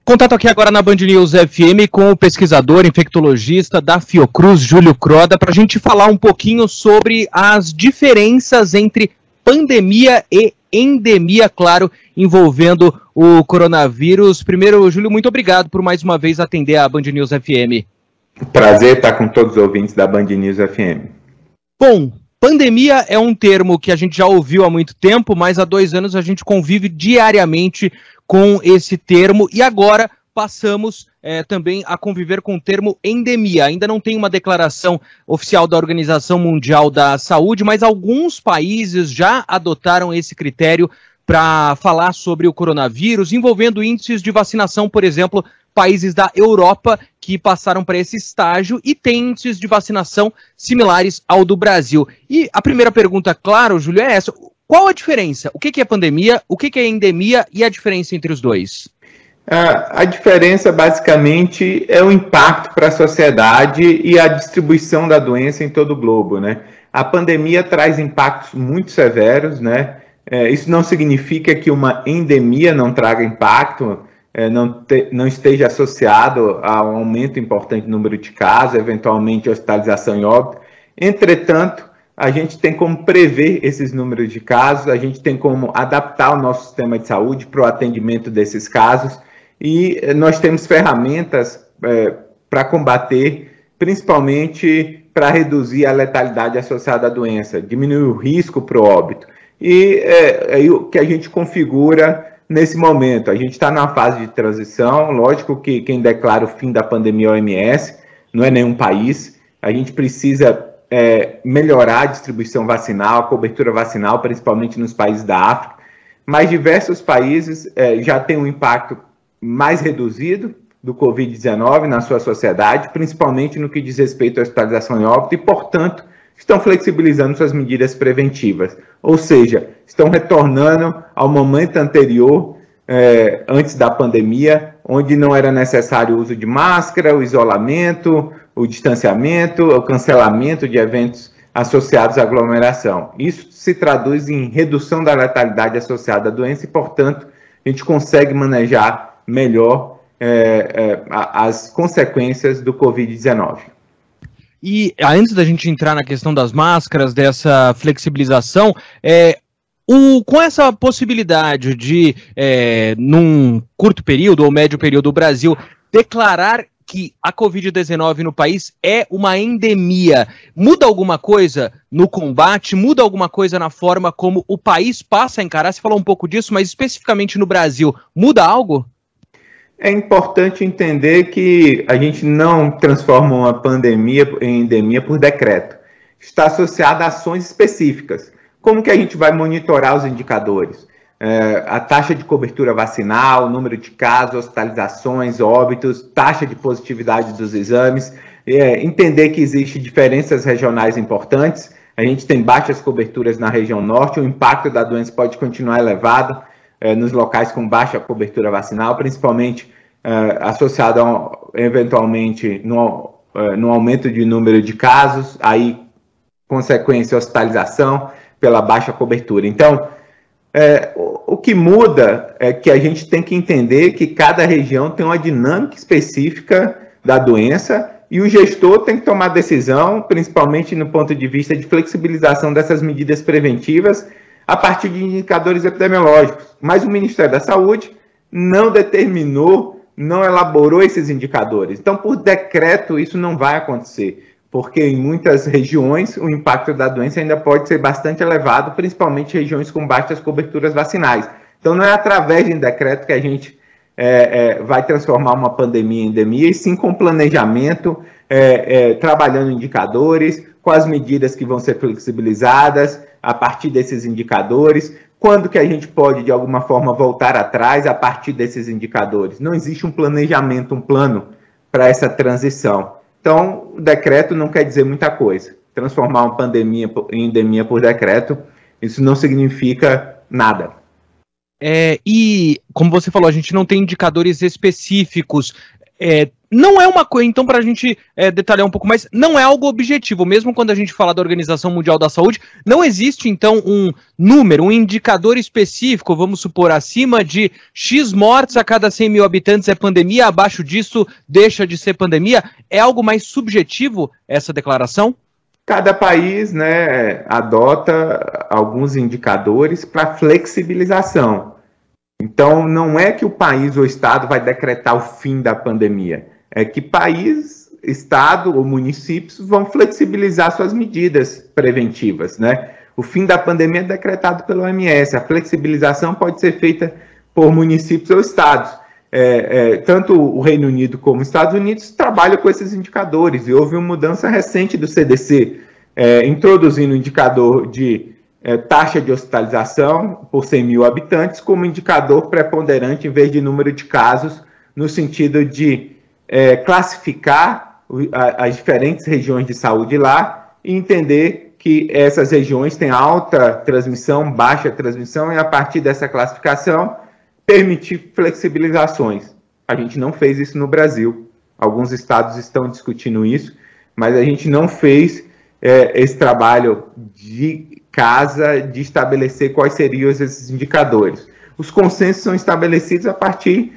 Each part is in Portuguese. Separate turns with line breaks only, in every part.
Contato aqui agora na Band News FM com o pesquisador infectologista da Fiocruz, Júlio Croda, para a gente falar um pouquinho sobre as diferenças entre pandemia e endemia, claro, envolvendo o coronavírus. Primeiro, Júlio, muito obrigado por mais uma vez atender a Band News FM.
Prazer estar com todos os ouvintes da Band News FM.
Bom, pandemia é um termo que a gente já ouviu há muito tempo, mas há 2 anos a gente convive diariamente com esse termo e agora passamos também a conviver com o termo endemia. Ainda não tem uma declaração oficial da Organização Mundial da Saúde, mas alguns países já adotaram esse critério para falar sobre o coronavírus, envolvendo índices de vacinação, por exemplo, países da Europa que passaram para esse estágio e têm índices de vacinação similares ao do Brasil. E a primeira pergunta, claro, Júlio, é essa. Qual a diferença? O que é pandemia, o que é endemia e a diferença entre os dois?
A diferença, basicamente, é o impacto para a sociedade e a distribuição da doença em todo o globo, né? A pandemia traz impactos muito severos, né? Isso não significa que uma endemia não traga impacto, não esteja associado a um aumento importante no número de casos, eventualmente hospitalização e óbito. Entretanto, a gente tem como prever esses números de casos, a gente tem como adaptar o nosso sistema de saúde para o atendimento desses casos e nós temos ferramentas para combater, principalmente para reduzir a letalidade associada à doença, diminuir o risco para o óbito. E é o que a gente configura nesse momento. A gente está numa fase de transição, lógico que quem declara o fim da pandemia é a OMS, não é nenhum país. A gente precisa melhorar a distribuição vacinal, a cobertura vacinal, principalmente nos países da África, mas diversos países já têm um impacto mais reduzido do Covid-19 na sua sociedade, principalmente no que diz respeito à hospitalização e óbito, e, portanto, estão flexibilizando suas medidas preventivas, ou seja, estão retornando ao momento anterior, antes da pandemia, onde não era necessário o uso de máscara, o isolamento, o distanciamento, o cancelamento de eventos associados à aglomeração. Isso se traduz em redução da letalidade associada à doença e, portanto, a gente consegue manejar melhor as consequências do Covid-19.
E antes da gente entrar na questão das máscaras, dessa flexibilização, com essa possibilidade de, num curto período ou médio período, o Brasil declarar que a Covid-19 no país é uma endemia, muda alguma coisa no combate, muda alguma coisa na forma como o país passa a encarar? Você falou um pouco disso, mas especificamente no Brasil, muda algo?
É importante entender que a gente não transforma uma pandemia em endemia por decreto. Está associada a ações específicas. Como que a gente vai monitorar os indicadores? A taxa de cobertura vacinal, número de casos, hospitalizações, óbitos, taxa de positividade dos exames, entender que existem diferenças regionais importantes. A gente tem baixas coberturas na região norte, o impacto da doença pode continuar elevado nos locais com baixa cobertura vacinal, principalmente associado eventualmente no aumento de número de casos, aí consequência hospitalização pela baixa cobertura. Então, o que muda é que a gente tem que entender que cada região tem uma dinâmica específica da doença e o gestor tem que tomar decisão, principalmente no ponto de vista de flexibilização dessas medidas preventivas a partir de indicadores epidemiológicos. Mas o Ministério da Saúde não determinou, não elaborou esses indicadores. Então, por decreto, isso não vai acontecer, porque em muitas regiões o impacto da doença ainda pode ser bastante elevado, principalmente regiões com baixas coberturas vacinais. Então, não é através de um decreto que a gente vai transformar uma pandemia em endemia, e sim com planejamento, trabalhando indicadores, com as medidas que vão ser flexibilizadas a partir desses indicadores, quando que a gente pode, de alguma forma, voltar atrás a partir desses indicadores. Não existe um planejamento, um plano para essa transição. Então, o decreto não quer dizer muita coisa. Transformar uma pandemia em endemia por decreto, isso não significa nada.
E, como você falou, a gente não tem indicadores específicos. Não é uma coisa, então, para a gente detalhar um pouco mais, não é algo objetivo. Mesmo quando a gente fala da Organização Mundial da Saúde, não existe, então, um número, um indicador específico, vamos supor, acima de X mortes a cada 100 mil habitantes é pandemia, abaixo disso deixa de ser pandemia. É algo mais subjetivo essa declaração?
Cada país, né, adota alguns indicadores para flexibilização. Então, não é que o país ou o estado vai decretar o fim da pandemia. É que país, estado ou municípios vão flexibilizar suas medidas preventivas, né? O fim da pandemia é decretado pela OMS. A flexibilização pode ser feita por municípios ou estados. Tanto o Reino Unido como os Estados Unidos trabalham com esses indicadores. E houve uma mudança recente do CDC, introduzindo o indicador de taxa de hospitalização por 100 mil habitantes como indicador preponderante em vez de número de casos, no sentido de classificar as diferentes regiões de saúde lá e entender que essas regiões têm alta transmissão, baixa transmissão, e a partir dessa classificação permitir flexibilizações. A gente não fez isso no Brasil. Alguns estados estão discutindo isso, mas a gente não fez esse trabalho de casa de estabelecer quais seriam esses indicadores. Os consensos são estabelecidos a partir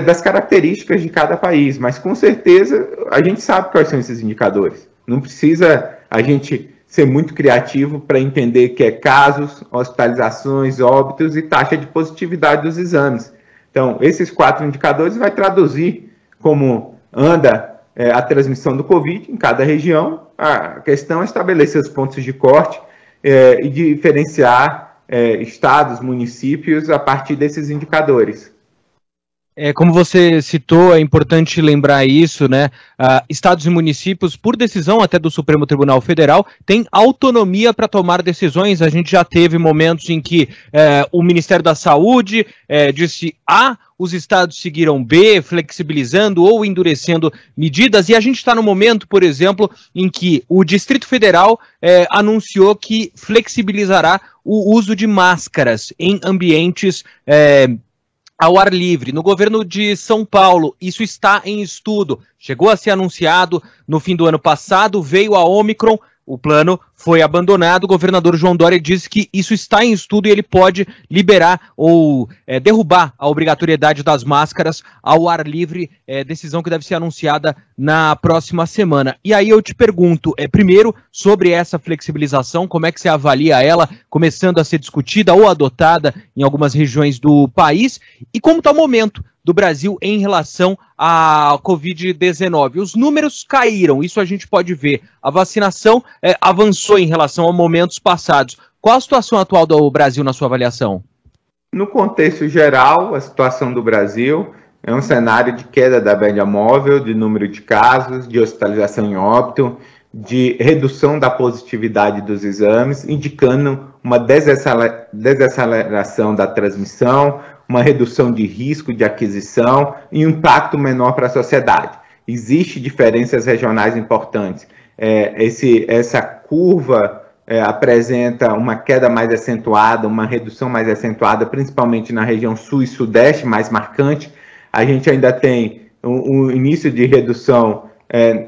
das características de cada país, mas com certeza a gente sabe quais são esses indicadores. Não precisa a gente ser muito criativo para entender que é casos, hospitalizações, óbitos e taxa de positividade dos exames. Então, esses 4 indicadores vai traduzir como anda a transmissão do Covid em cada região. A questão é estabelecer os pontos de corte e diferenciar estados, municípios a partir desses indicadores.
Como você citou, é importante lembrar isso, né? Estados e municípios, por decisão até do Supremo Tribunal Federal, têm autonomia para tomar decisões. A gente já teve momentos em que o Ministério da Saúde disse A, os estados seguiram B, flexibilizando ou endurecendo medidas, e a gente está no momento, por exemplo, em que o Distrito Federal anunciou que flexibilizará o uso de máscaras em ambientes ao ar livre. No governo de São Paulo, isso está em estudo. Chegou a ser anunciado no fim do ano passado, veio a Ômicron, o plano foi abandonado. O governador João Dória disse que isso está em estudo e ele pode liberar ou derrubar a obrigatoriedade das máscaras ao ar livre, decisão que deve ser anunciada na próxima semana. E aí eu te pergunto, primeiro, sobre essa flexibilização, como é que você avalia ela começando a ser discutida ou adotada em algumas regiões do país, e como está o momento do Brasil em relação à Covid-19. Os números caíram, isso a gente pode ver. A vacinação avançou em relação a momentos passados. Qual a situação atual do Brasil na sua avaliação?
No contexto geral, a situação do Brasil é um cenário de queda da média móvel, de número de casos, de hospitalização em óbito, de redução da positividade dos exames, indicando uma desaceleração da transmissão, uma redução de risco de aquisição e um impacto menor para a sociedade. Existem diferenças regionais importantes. Essa curva apresenta uma queda mais acentuada, uma redução mais acentuada, principalmente na região sul e sudeste, mais marcante. A gente ainda tem um início de redução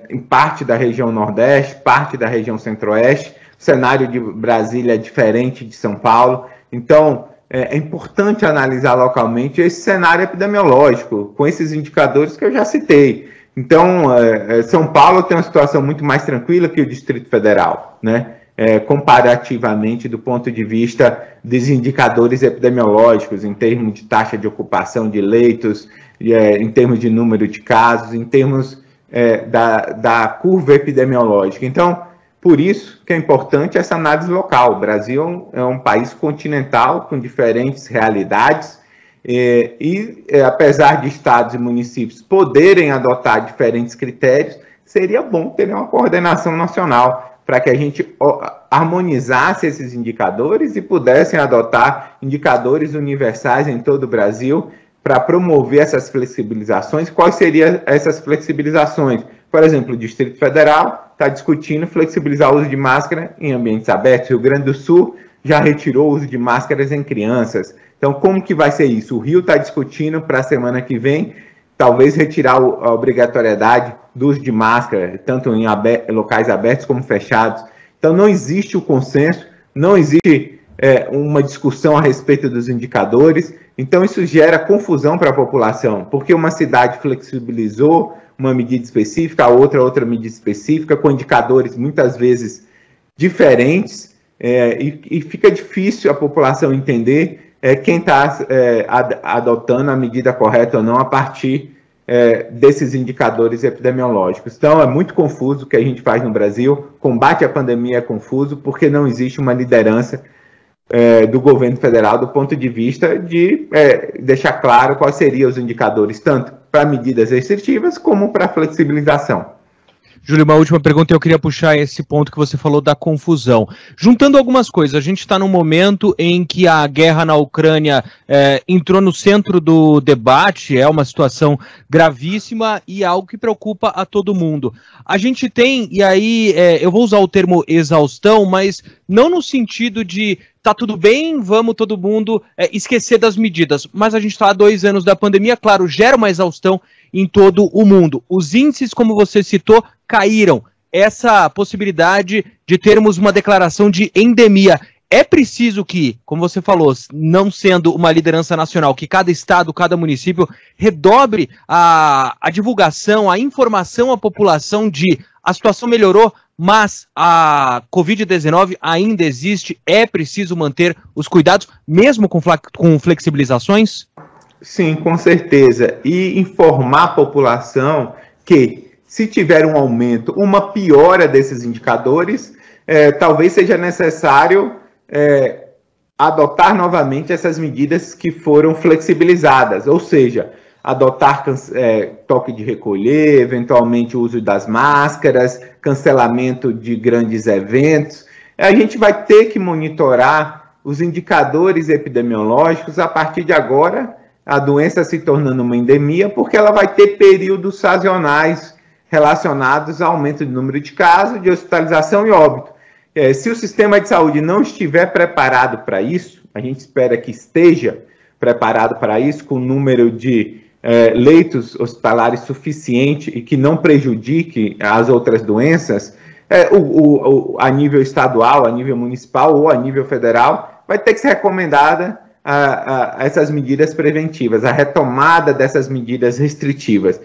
em parte da região nordeste, parte da região centro-oeste. O cenário de Brasília é diferente de São Paulo. Então, é importante analisar localmente esse cenário epidemiológico, com esses indicadores que eu já citei. Então, São Paulo tem uma situação muito mais tranquila que o Distrito Federal, né? Comparativamente do ponto de vista dos indicadores epidemiológicos, em termos de taxa de ocupação de leitos, em termos de número de casos, em termos da curva epidemiológica. Então, por isso que é importante essa análise local. O Brasil é um país continental com diferentes realidades apesar de estados e municípios poderem adotar diferentes critérios, seria bom ter uma coordenação nacional para que a gente harmonizasse esses indicadores e pudessem adotar indicadores universais em todo o Brasil para promover essas flexibilizações. Quais seriam essas flexibilizações? Por exemplo, o Distrito Federal está discutindo flexibilizar o uso de máscara em ambientes abertos. O Rio Grande do Sul já retirou o uso de máscaras em crianças. Então, como que vai ser isso? O Rio está discutindo para a semana que vem talvez retirar a obrigatoriedade do uso de máscara, tanto em locais abertos como fechados. Então, não existe o consenso, não existe uma discussão a respeito dos indicadores. Então, isso gera confusão para a população, porque uma cidade flexibilizou uma medida específica, a outra medida específica, com indicadores muitas vezes diferentes, e fica difícil a população entender quem está adotando a medida correta ou não a partir desses indicadores epidemiológicos. Então, é muito confuso o que a gente faz no Brasil. Combate à pandemia é confuso porque não existe uma liderança do governo federal do ponto de vista de deixar claro quais seriam os indicadores, tanto para medidas restritivas como para flexibilização.
Júlio, uma última pergunta, eu queria puxar esse ponto que você falou da confusão. Juntando algumas coisas, a gente está num momento em que a guerra na Ucrânia entrou no centro do debate, é uma situação gravíssima e algo que preocupa a todo mundo. A gente tem, e aí eu vou usar o termo exaustão, mas não no sentido de tá tudo bem, vamos todo mundo esquecer das medidas, mas a gente está há 2 anos da pandemia, claro, gera uma exaustão em todo o mundo. Os índices, como você citou, caíram. Essa possibilidade de termos uma declaração de endemia. É preciso que, como você falou, não sendo uma liderança nacional, que cada estado, cada município redobre a divulgação, a informação à população de a situação melhorou, mas a Covid-19 ainda existe, é preciso manter os cuidados, mesmo com flexibilizações?
Sim, com certeza. E informar a população que, se tiver um aumento, uma piora desses indicadores, talvez seja necessário adotar novamente essas medidas que foram flexibilizadas, ou seja, adotar toque de recolher, eventualmente o uso das máscaras, cancelamento de grandes eventos. A gente vai ter que monitorar os indicadores epidemiológicos a partir de agora, a doença se tornando uma endemia, porque ela vai ter períodos sazonais relacionados ao aumento do número de casos, de hospitalização e óbito. Se o sistema de saúde não estiver preparado para isso, a gente espera que esteja preparado para isso, com número de leitos hospitalares suficiente e que não prejudique as outras doenças, a nível estadual, a nível municipal ou a nível federal, vai ter que ser recomendada essas medidas preventivas, a retomada dessas medidas restritivas.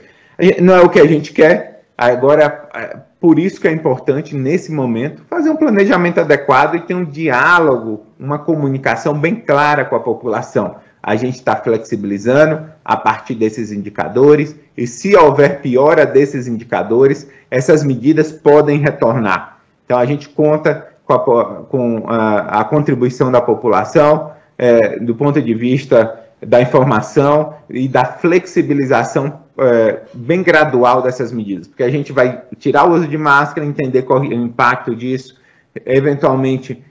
Não é o que a gente quer. Agora, por isso que é importante, nesse momento, fazer um planejamento adequado e ter um diálogo, uma comunicação bem clara com a população. A gente está flexibilizando a partir desses indicadores e, se houver piora desses indicadores, essas medidas podem retornar. Então, a gente conta com a contribuição da população, do ponto de vista da informação e da flexibilização bem gradual dessas medidas, porque a gente vai tirar o uso de máscara, entender qual é o impacto disso, eventualmente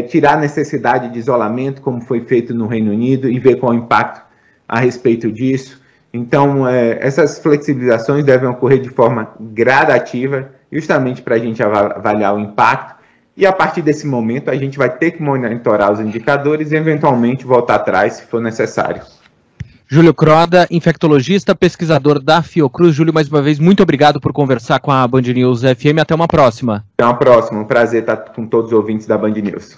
tirar a necessidade de isolamento, como foi feito no Reino Unido, e ver qual é o impacto a respeito disso. Então, essas flexibilizações devem ocorrer de forma gradativa, justamente para a gente avaliar o impacto, e a partir desse momento a gente vai ter que monitorar os indicadores e eventualmente voltar atrás se for necessário.
Júlio Croda, infectologista, pesquisador da Fiocruz. Júlio, mais uma vez, muito obrigado por conversar com a Band News FM. Até uma próxima.
Até uma próxima. Um prazer estar com todos os ouvintes da Band News.